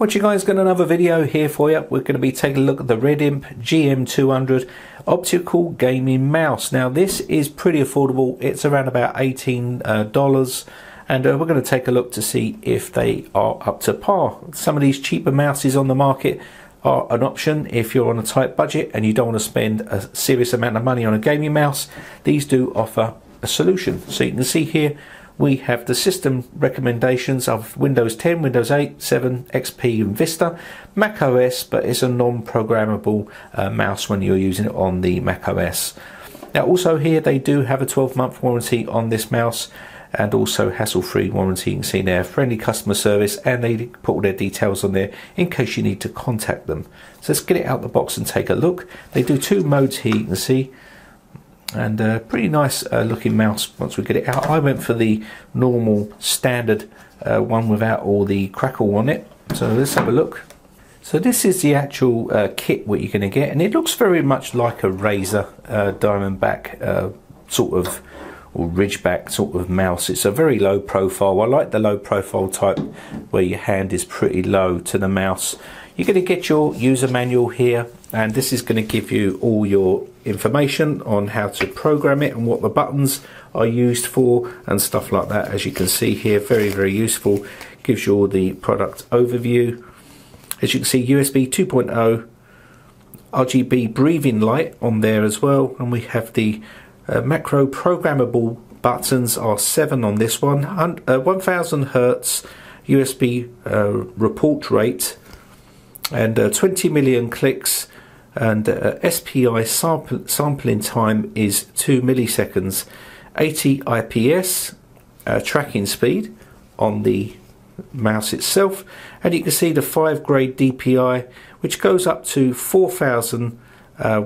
What you guys, got another video here for you. We're going to be taking a look at the Redimp GM200 optical gaming mouse. Now this is pretty affordable. It's around about $18 and we're going to take a look to see if they are up to par. Some of these cheaper mouses on the market are an option if you're on a tight budget and you don't want to spend a serious amount of money on a gaming mouse. These do offer a solution. So you can see here we have the system recommendations of Windows 10, Windows 8, 7, XP and Vista, Mac OS, but it's a non-programmable mouse when you're using it on the Mac OS. Now also here they do have a 12-month warranty on this mouse and also hassle-free warranty. You can see there, friendly customer service, and they put all their details on there in case you need to contact them. So let's get it out the box and take a look. They do two modes here, you can see, and pretty nice looking mouse once we get it out. I went for the normal standard one without all the crackle on it. So let's have a look. So this is the actual kit what you're going to get, and it looks very much like a Razer Diamondback sort of, or Ridgeback sort of mouse. It's a very low profile. I like the low profile type where your hand is pretty low to the mouse. You're going to get your user manual here, and this is going to give you all your information on how to program it and what the buttons are used for and stuff like that. As you can see here, very useful. Gives you all the product overview. As you can see, USB 2.0, RGB breathing light on there as well, and we have the macro programmable buttons are 7 on this one, 1000 Hertz USB report rate, and 20 million clicks, and SPI sampling time is 2 milliseconds, 80 IPS tracking speed on the mouse itself, and you can see the 5 grade DPI, which goes up to 4000,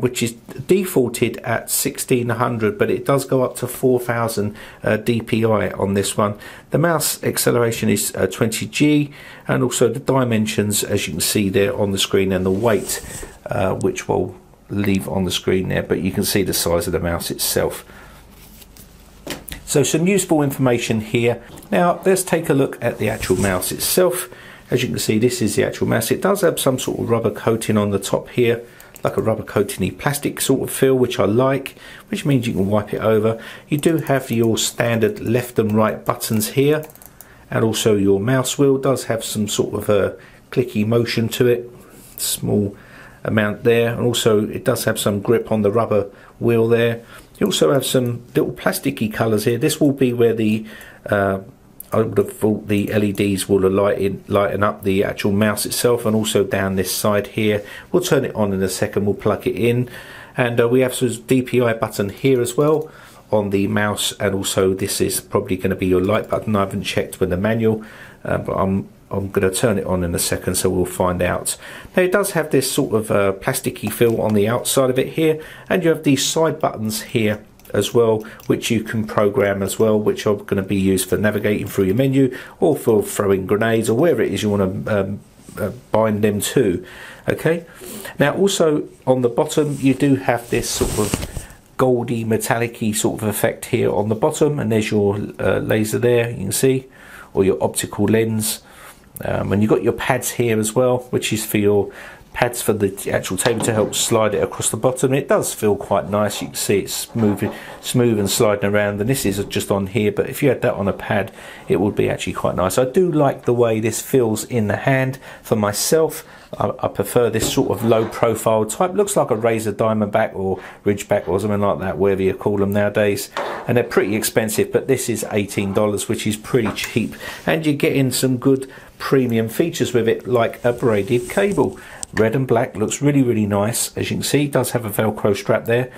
which is defaulted at 1600, but it does go up to 4000 DPI on this one. The mouse acceleration is 20G, and also the dimensions, as you can see there on the screen, and the weight, which we'll leave on the screen there, but you can see the size of the mouse itself. So some useful information here. Now let's take a look at the actual mouse itself. As you can see, this is the actual mouse. It does have some sort of rubber coating on the top here, like a rubber coating-y plastic sort of feel, which I like, which means you can wipe it over. You do have your standard left and right buttons here, and also your mouse wheel does have some sort of a clicky motion to it, small amount there, and also it does have some grip on the rubber wheel there. You also have some little plasticky colours here. This will be where the I would have thought the LEDs will lighten up the actual mouse itself, and also down this side here. We'll turn it on in a second, we'll plug it in, and we have some DPI button here as well on the mouse, and also this is probably going to be your light button. I haven't checked with the manual, but I'm going to turn it on in a second, so we'll find out. Now it does have this sort of plasticky feel on the outside of it here, and you have these side buttons here as well, which you can program as well, which are going to be used for navigating through your menu, or for throwing grenades, or wherever it is you want to bind them to. Okay, now also on the bottom you do have this sort of goldy metallic-y sort of effect here on the bottom, and there's your laser there, you can see, or your optical lens, and you've got your pads here as well, which is for your pads for the actual table to help slide it across the bottom. It does feel quite nice. You can see it's smooth and sliding around, and this is just on here, but if you had that on a pad it would be actually quite nice. I do like the way this feels in the hand. For myself, I prefer this sort of low profile type. Looks like a Razer Diamondback or Ridgeback or something like that, whatever you call them nowadays, and they're pretty expensive, but this is $18, which is pretty cheap, and you're getting some good premium features with it, like a braided cable. Red and black, looks really nice. As you can see, it does have a Velcro strap there,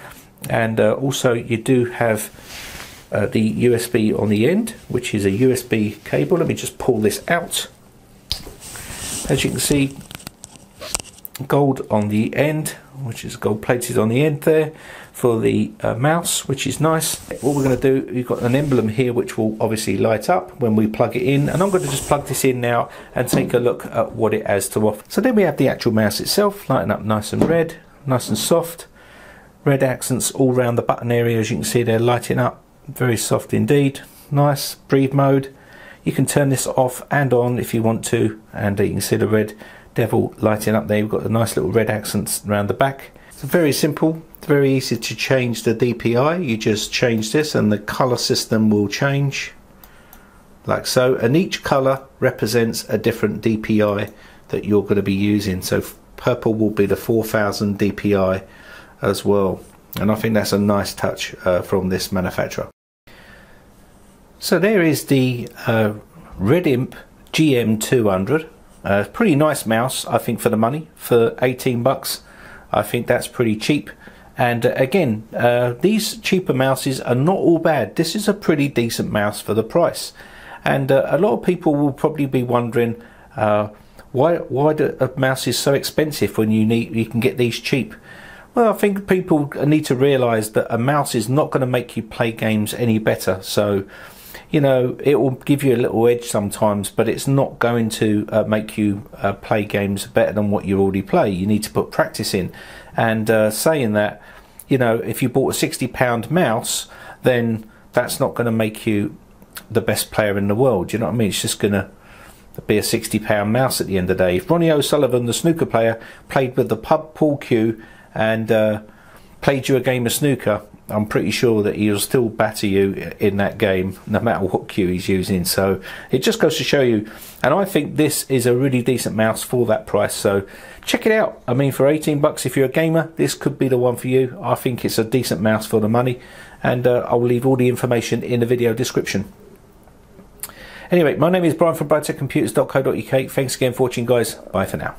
and also you do have the USB on the end, which is a USB cable. Let me just pull this out. As you can see, gold on the end, which is gold plated on the end there for the mouse, which is nice. What we're going to do, you've got an emblem here which will obviously light up when we plug it in, and I'm going to just plug this in now and take a look at what it has to offer. So then we have the actual mouse itself, lighting up nice and red, nice and soft. Red accents all around the button area, as you can see they're lighting up, very soft indeed. Nice. Breathe mode. You can turn this off and on if you want to, and you can see the red devil lighting up there. You've got the nice little red accents around the back. It's very simple, very easy to change the DPI. You just change this and the color system will change like so, and each color represents a different DPI that you're going to be using. So purple will be the 4000 DPI as well, and I think that's a nice touch from this manufacturer. So there is the Redimp GM200. Pretty nice mouse, I think, for the money. For 18 bucks, I think that's pretty cheap. And again, these cheaper mouses are not all bad. This is a pretty decent mouse for the price. And a lot of people will probably be wondering why a mouse is so expensive when you can get these cheap. Well, I think people need to realise that a mouse is not going to make you play games any better. So, you know, it will give you a little edge sometimes, but it's not going to make you play games better than what you already play. You need to put practice in. And saying that, you know, if you bought a £60 mouse, then that's not going to make you the best player in the world. You know what I mean? It's just going to be a £60 mouse at the end of the day. If Ronnie O'Sullivan, the snooker player, played with the pub pool cue and played you a game of snooker, I'm pretty sure that he'll still batter you in that game, no matter what cue he's using. So it just goes to show you, and I think this is a really decent mouse for that price. So check it out. I mean, for 18 bucks, if you're a gamer, this could be the one for you. I think it's a decent mouse for the money, and I'll leave all the information in the video description. Anyway, my name is Brian from BrianTechComputers.co.uk. Thanks again for watching, guys. Bye for now.